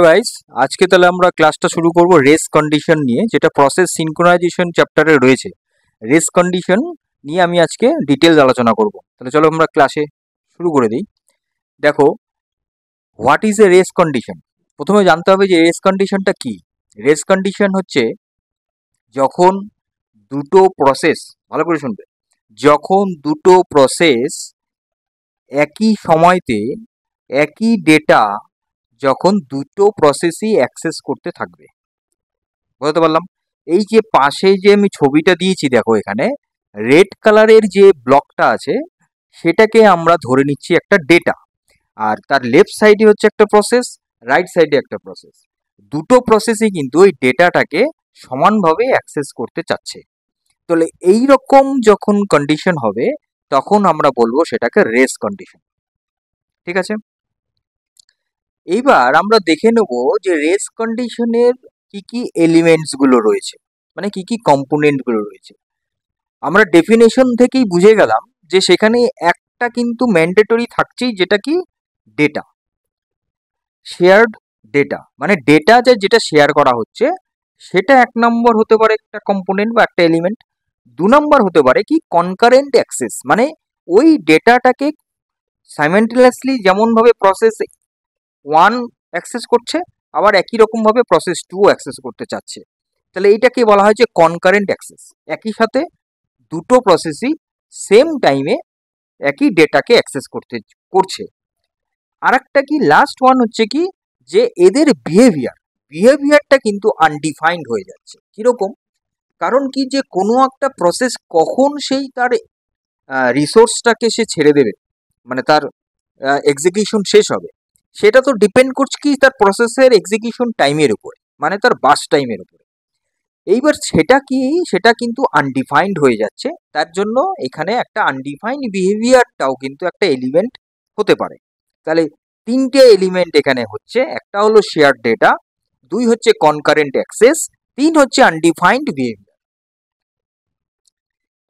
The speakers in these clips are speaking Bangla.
গাইস, আজকে তাহলে আমরা ক্লাসটা শুরু করব রেস কন্ডিশন নিয়ে, যেটা প্রসেস সিনক্রোনাইজেশন চ্যাপ্টারে রয়েছে। রেস কন্ডিশন নিয়ে আমি আজকে ডিটেলস আলোচনা করব। তাহলে চলো আমরা ক্লাসে শুরু করে দিই। দেখো, what is a race condition. প্রথমে জানতে হবে যে রেস কন্ডিশনটা কি। রেস কন্ডিশন হচ্ছে যখন দুটো প্রসেস, ভালো করে শুনবে, যখন দুটো প্রসেস একই সময়তে একই ডেটা যখন দুটো প্রসেসই অ্যাক্সেস করতে থাকবে। বুঝতে পারলাম? এই যে পাশে যে আমি ছবিটা দিয়েছি, দেখো এখানে রেড কালারের যে ব্লকটা আছে সেটাকে আমরা ধরে নিচ্ছি একটা ডেটা, আর তার লেফট সাইডে হচ্ছে একটা প্রসেস, রাইট সাইডে একটা প্রসেস। দুটো প্রসেসই কিন্তু ওই ডেটাটাকে সমানভাবে অ্যাক্সেস করতে চাচ্ছে। তাহলে এই রকম যখন কন্ডিশন হবে তখন আমরা বলবো সেটাকে রেস কন্ডিশন। ঠিক আছে, এইবার আমরা দেখে নেব যে রেস কন্ডিশনের কি কি এলিমেন্টস গুলো রয়েছে, মানে কি কি কম্পোনেন্ট গুলো রয়েছে। আমরা ডেফিনেশন থেকেই বুঝে গেলাম যে সেখানে একটা কিন্তু ম্যান্ডেটরি থাকছেই, যেটা কি ডেটা, শেয়ার্ড ডেটা, মানে ডেটা যেটা শেয়ার করা হচ্ছে সেটা এক নম্বর হতে পারে একটা কম্পোনেন্ট বা একটা এলিমেন্ট। দু নম্বর হতে পারে কি কনকারেন্ট অ্যাক্সেস, মানে ওই ডেটাটাকে সাইমেন্টেনিয়াসলি যেমনভাবে প্রসেস ওয়ান অ্যাক্সেস করছে, আবার একই রকমভাবে প্রসেস টু অ্যাক্সেস করতে চাচ্ছে। তাহলে এইটাকে বলা হয় যে কনকারেন্ট অ্যাক্সেস। একই সাথে দুটো প্রসেসই সেম টাইমে একই ডেটাকে অ্যাক্সেস করছে। আর একটা কি লাস্ট ওয়ান হচ্ছে কি যে এদের বিহেভিয়ারটা কিন্তু আনডিফাইন্ড হয়ে যাচ্ছে। কিরকম? কারণ কি যে কোনো একটা প্রসেস কখন সেই তার রিসোর্সটাকে সে ছেড়ে দেবে, মানে তার এক্সিকিউশন শেষ হবে, সেটা তো ডিপেন্ড করছে কি তার প্রসেসের এক্সিকিউশন টাইমের উপরে, মানে তার বাস টাইমের উপরে। এইবার সেটা কিন্তু আনডিফাইন্ড হয়ে যাচ্ছে। তার জন্য এখানে একটা আনডিফাইন্ড বিহেভিয়ারটাও কিন্তু একটা এলিমেন্ট হতে পারে। তাহলে তিনটে এলিমেন্ট এখানে হচ্ছে, একটা হলো শেয়ার ডেটা, দুই হচ্ছে কনকারেন্ট অ্যাক্সেস, তিন হচ্ছে আনডিফাইন্ড বিহেভিয়ার।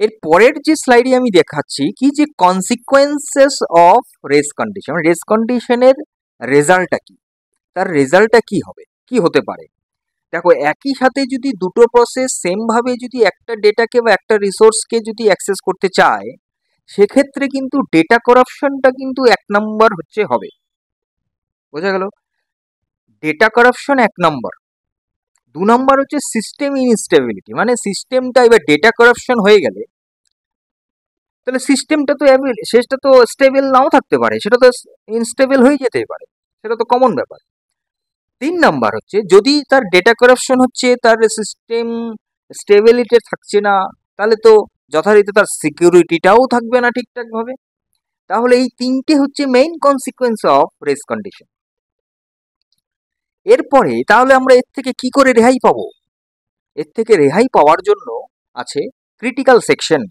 এর পরের যে স্লাইডে আমি দেখাচ্ছি কি যে consequences of race condition. Race কন্ডিশনের রেজাল্টটা কি, তার রেজাল্টটা কি হবে, কি হতে পারে। দেখো, একই সাথে যদি দুটো প্রসেস সেম ভাবে যদি একটা ডেটাকে বা একটা রিসোর্সকে যদি অ্যাক্সেস করতে চায়, সেক্ষেত্রে কিন্তু ডেটা করাপশনটা কিন্তু এক নম্বর হচ্ছে হবে। বোঝা গেল? ডেটা করাপশন এক নম্বর। দু নম্বর হচ্ছে সিস্টেম ইনস্টেবিলিটি, মানে সিস্টেমটা এবার ডেটা করাপশন হয়ে গেলে তাহলে সিস্টেমটা তো শেষটা তো স্টেবল নাও থাকতে পারে, সেটা তো ইনস্টেবল হয়ে যেতেই পারে, সেটা তো কমন ব্যাপার। তিন নাম্বার হচ্ছে যদি তার ডেটা কারাপশন হচ্ছে, তার সিস্টেম স্টেবিলিটি থাকছে না, তাহলে তো যথারীতি তার সিকিউরিটিটাও থাকবে না ঠিকঠাক ভাবে। তাহলে এই তিনটে হচ্ছে main consequence of race condition. এরপরে তাহলে আমরা এর থেকে কি করে রেহাই পাবো? এর থেকে রেহাই পাওয়ার জন্য আছে ক্রিটিক্যাল সেকশন।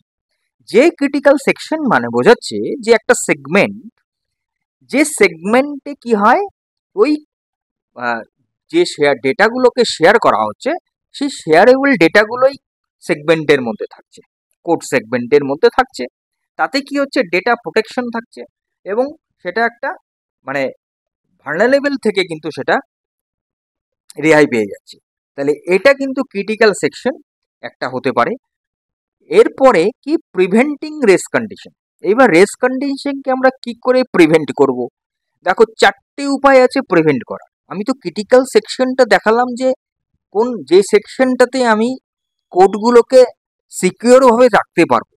যে ক্রিটিক্যাল সেকশন মানে বোঝাচ্ছে যে একটা সেগমেন্ট, যে সেগমেন্টে কি হয় ওই যে ডেটাগুলোকে শেয়ার করা হচ্ছে সেই শেয়ারেবল ডেটাগুলোই সেগমেন্টের মধ্যে থাকছে, কোড সেগমেন্টের মধ্যে থাকছে। তাতে কি হচ্ছে, ডেটা প্রোটেকশন থাকছে এবং সেটা একটা মানে ভালনারেবল থেকে কিন্তু সেটা রেহাই পেয়ে যাচ্ছে। তাহলে এটা কিন্তু ক্রিটিক্যাল সেকশন একটা হতে পারে। এরপরে কি প্রিভেন্টিং রেস কন্ডিশন। এইবার রেস কন্ডিশনকে আমরা কি করে প্রিভেন্ট করব? দেখো, চারটে উপায় আছে প্রিভেন্ট করার। আমি তো ক্রিটিক্যাল সেকশনটা দেখালাম যে যে সেকশনটাতে আমি কোডগুলোকে সিকিউর ভাবে রাখতে পারবো,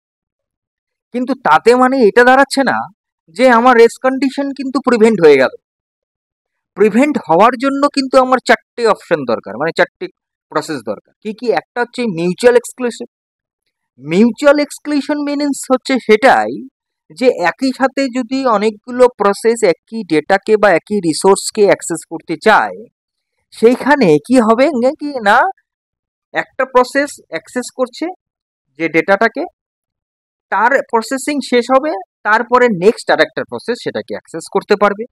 কিন্তু তাতে মানে এটা দাঁড়াচ্ছে না যে আমার রেস কন্ডিশন কিন্তু প্রিভেন্ট হয়ে গেল। প্রিভেন্ট হওয়ার জন্য কিন্তু আমার চারটে অপশন দরকার, মানে চারটে প্রসেস দরকার। কি কি? একটা হচ্ছে mutual exclusion. Mutual exclusion means হচ্ছে সেটাই যে একই সাথে যদি অনেকগুলো প্রসেস একই ডেটাকে বা একই রিসোর্সকে অ্যাক্সেস করতে চায়, সেইখানে কি হবে কি না, একটা প্রসেস অ্যাক্সেস করছে যে ডেটাটাকে, তার প্রসেসিং শেষ হবে, তারপরে নেক্সট আর একটা প্রসেস সেটাকে অ্যাক্সেস করতে পারবে।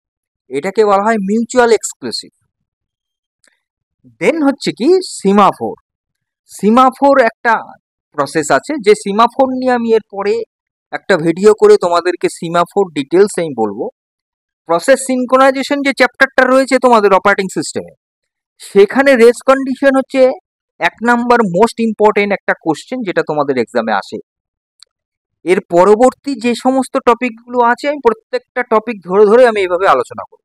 এটাকে বলা হয় মিউচুয়াল এক্সক্লুসিভ। দেন হচ্ছে কি সিমাফোর। সিমাফোর একটা প্রসেস আছে, যে সিমাফোর নিয়ে আমি এরপরে একটা ভিডিও করে তোমাদেরকে সিমাফোর ডিটেলস আমি বলবো। প্রসেস সিনক্রোনাইজেশন যে চ্যাপ্টারটা রয়েছে তোমাদের অপারেটিং সিস্টেমে, সেখানে রেস কন্ডিশন হচ্ছে 1 নাম্বার মোস্ট ইম্পর্টেন্ট একটা কোশ্চেন যেটা তোমাদের এক্সামে আসে। এর পরবর্তী যে সমস্ত টপিকগুলো আছে আমি প্রত্যেকটা টপিক ধরে ধরে আমি এইভাবে আলোচনা করব।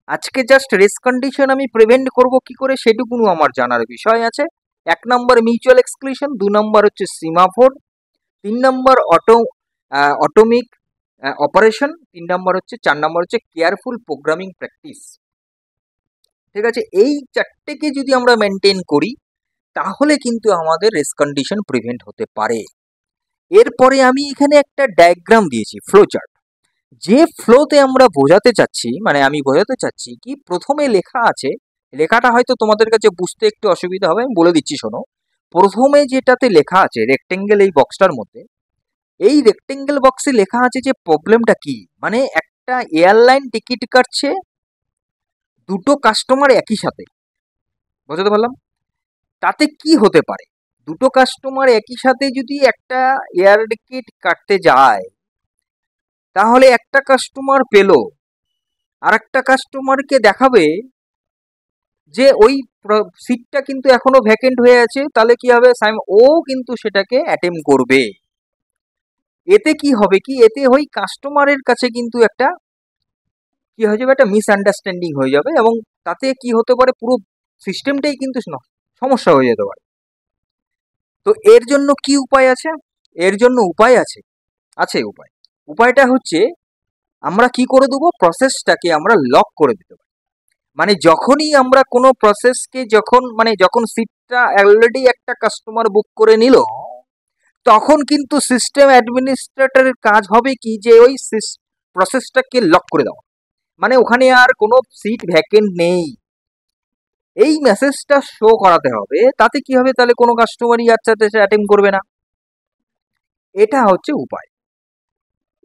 আজকে জাস্ট রেস কন্ডিশন আমি প্রিভেন্ট করব কি করে সেটুকুনো আমার জানার বিষয় আছে। 1 নাম্বার মিউচুয়াল এক্সক্লুশন, 2 নাম্বার হচ্ছে semaphore, 3 number atomic operation, 3 number হচ্ছে 4 নাম্বার হচ্ছে কেয়ারফুল প্রোগ্রামিং প্র্যাকটিস। ঠিক আছে, এই 4টেকে যদি আমরা মেনটেন করি তাহলে কিন্তু আমাদের রেস কন্ডিশন প্রিভেন্ট হতে পারে। এরপরে আমি এখানে একটা ডায়াগ্রাম দিয়েছি, ফ্লো চার্ট। যে ফ্লোতে আমরা বোঝাতে চাচ্ছি, মানে আমি বোঝাতে চাচ্ছি কি, প্রথমে লেখা আছে, লেখাটা হয়তো তোমাদের কাছে বুঝতে একটু অসুবিধা হবে, আমি বলে দিচ্ছি শোনো। প্রথমে যেটাতে লেখা আছে রেক্টেঙ্গেল, এই বক্সটার মধ্যে, এই রেক্টেঙ্গেল বক্সে লেখা আছে যে প্রবলেমটা কি, মানে একটা এয়ারলাইন টিকিট কাটছে 2টো কাস্টমার একই সাথে, বুঝতে পারলাম? তাতে কি হতে পারে, 2টো কাস্টমার একই সাথে যদি একটা এয়ার টিকিট কাটতে যায়, তাহলে একটা কাস্টমার পেল, আর একটা কাস্টমারকে দেখাবে যে ওই সিটটা কিন্তু এখনো ভ্যাকেন্ট হয়ে আছে, তাহলে কি হবে, ও কিন্তু সেটাকে অ্যাটেম্প করবে। এতে কি হবে কি, এতে ওই কাস্টমারের কাছে কিন্তু একটা কি হয়ে যাবে, একটা মিসআন্ডারস্ট্যান্ডিং হয়ে যাবে, এবং তাতে কি হতে পারে, পুরো সিস্টেমটাই কিন্তু সমস্যা হয়ে যেতে পারে। তো এর জন্য কি উপায় আছে, এর জন্য উপায় আছে, উপায়। উপায়টা হচ্ছে আমরা কি করে দেবো, প্রসেসটাকে আমরা লক করে দিতে পারি। মানে যখনই আমরা কোনো প্রসেসকে যখন সিটটা অলরেডি একটা কাস্টমার বুক করে নিল, তখন কিন্তু সিস্টেম অ্যাডমিনিস্ট্রেটরের কাজ হবে কি, যে ওই প্রসেসটাকে লক করে দেওয়া, মানে ওখানে আর কোনো সিট ভ্যাকেন্ট নেই, এই মেসেজটা শো করাতে হবে। তাতে কি হবে, তাহলে কোনো কাস্টমারই আর সাথে অ্যাটেম্প করবে না। এটা হচ্ছে উপায়।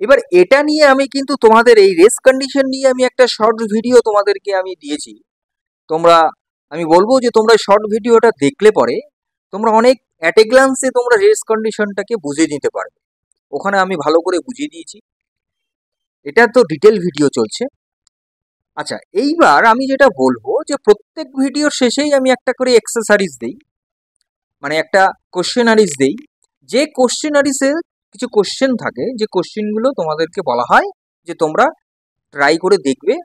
এবার এটা নিয়ে আমি কিন্তু তোমাদের এই রেস কন্ডিশন নিয়ে আমি একটা শর্ট ভিডিও তোমাদেরকে আমি দিয়েছি। আমি বলবো যে তোমরা শর্ট ভিডিওটা দেখলে পরে তোমরা অনেক অ্যাট এ গ্লান্সে তোমরা রেস কন্ডিশনটাকে বুঝে নিতে পারবে। ওখানে আমি ভালো করে বুঝিয়ে দিয়েছি। এটা তো ডিটেল ভিডিও চলছে। আচ্ছা, এইবার আমি যেটা বলবো যে প্রত্যেক ভিডিওর শেষেই আমি একটা করে এক্সারসাইজ দিই, মানে একটা কোশ্চেনারিজ দিই। যে কোশ্চেনারিজে কিছু কোশ্চেন থাকে, যে কোশ্চেনগুলো তোমাদেরকে বলা হয় যে তোমরা ট্রাই করে দেখবে,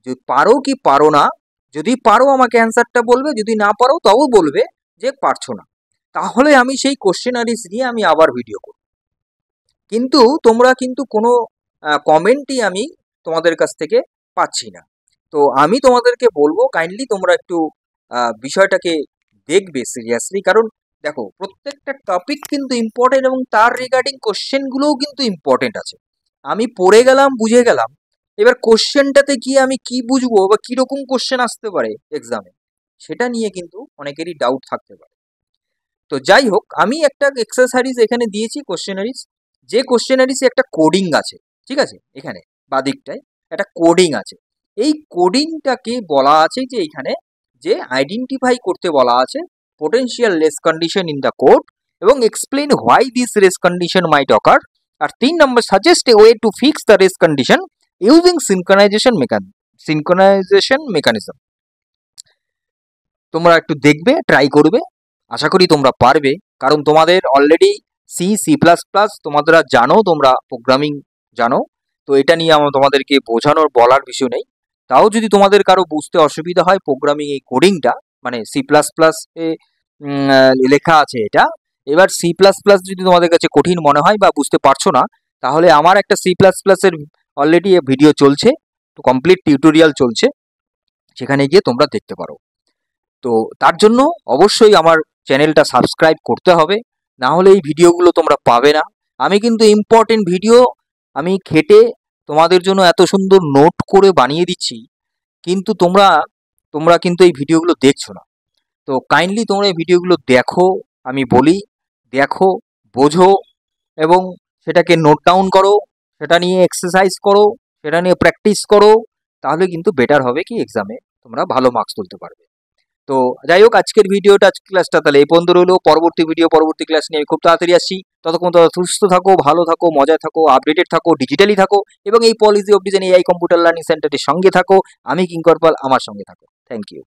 যে পারো কি পারো না। যদি পারো আমাকে অ্যান্সারটা বলবে, যদি না পারো তাও বলবে যে পারছো না। তাহলে আমি সেই কোশ্চেনারিজ নিয়ে আমি আবার ভিডিও করব। কিন্তু তোমরা কিন্তু কোনো কমেন্টই আমি তোমাদের কাছ থেকে পাচ্ছি না। তো আমি তোমাদেরকে বলবো কাইন্ডলি তোমরা একটু বিষয়টাকে দেখবে সিরিয়াসলি, কারণ দেখো প্রত্যেকটা টপিক কিন্তু ইম্পর্টেন্ট এবং তার রিগার্ডিং কোশ্চেনগুলোও কিন্তু ইম্পর্টেন্ট আছে। আমি পড়ে গেলাম, বুঝে গেলাম, এবার কোশ্চেনটাতে গিয়ে আমি কি বুঝবো বা কিরকম কোশ্চেন আসতে পারে এক্সামে, সেটা নিয়ে কিন্তু অনেকেরই ডাউট থাকতে পারে। তো যাই হোক, আমি একটা এক্সারসাইজ এখানে দিয়েছি কোশ্চেনারিজ, যে কোশ্চেনারিজ একটা কোডিং আছে, ঠিক আছে, এখানে বাদিকটায় একটা কোডিং আছে। এই কোডিংটাকে বলা আছে যে এখানে যে আইডেন্টিফাই করতে বলা আছে potential race condition in the code এবং explain why this race condition might occur. আর 3 নম্বর, suggest a way to fix the race condition using synchronization mechanism. তোমরা একটু দেখবে, ট্রাই করবে, আশা করি তোমরা পারবে, কারণ তোমাদের অলরেডি C++ তোমরা জানো, তোমরা প্রোগ্রামিং জানো। তো এটা নিয়ে আমার তোমাদেরকে বোঝানোর বলার বিষয় নেই। তাও যদি তোমাদের কারো বুঝতে অসুবিধা হয় প্রোগ্রামিং এই কোডিংটা, মানে C++ এ লেখা আছে এটা, এবার C++ যদি তোমাদের কাছে কঠিন মনে হয় বা বুঝতে পারছো না, তাহলে আমার একটা C++ এর অলরেডি ভিডিও চলছে, তো কমপ্লিট টিউটোরিয়াল চলছে, সেখানে গিয়ে তোমরা দেখতে পারো। তো তার জন্য অবশ্যই আমার চ্যানেলটা সাবস্ক্রাইব করতে হবে, না হলে এই ভিডিওগুলো তোমরা পাবে না। আমি কিন্তু ইম্পর্টেন্ট ভিডিও আমি খেটে তোমাদের জন্য এত সুন্দর নোট করে বানিয়ে দিচ্ছি, কিন্তু তোমরা কিন্তু এই ভিডিওগুলো দেখছো না। তো কাইন্ডলি তোমরা এই ভিডিওগুলো দেখো, আমি বলি দেখো, বোঝো এবং সেটাকে নোট ডাউন করো, সেটা নিয়ে এক্সারসাইজ করো, সেটা নিয়ে প্র্যাকটিস করো, তাহলে কিন্তু বেটার হবে কি এক্সামে তোমরা ভালো মার্কস তুলতে পারবে। তো যাই হোক, আজকের ক্লাসটা তাহলে এই পর্যন্ত রইলো। পরবর্তী ক্লাস নিয়ে আমি খুব তাড়াতাড়ি আসছি। ততক্ষণ তোমরা সুস্থ থাকো, ভালো থাকো, মজায় থাকো, আপডেটেড থাকো, ডিজিটালি থাকো এবং এই policy of design AI computer learning সেন্টারটির সঙ্গে থাকো। আমি কিঙ্কর পাল, আমার সঙ্গে থাকো। Thank you.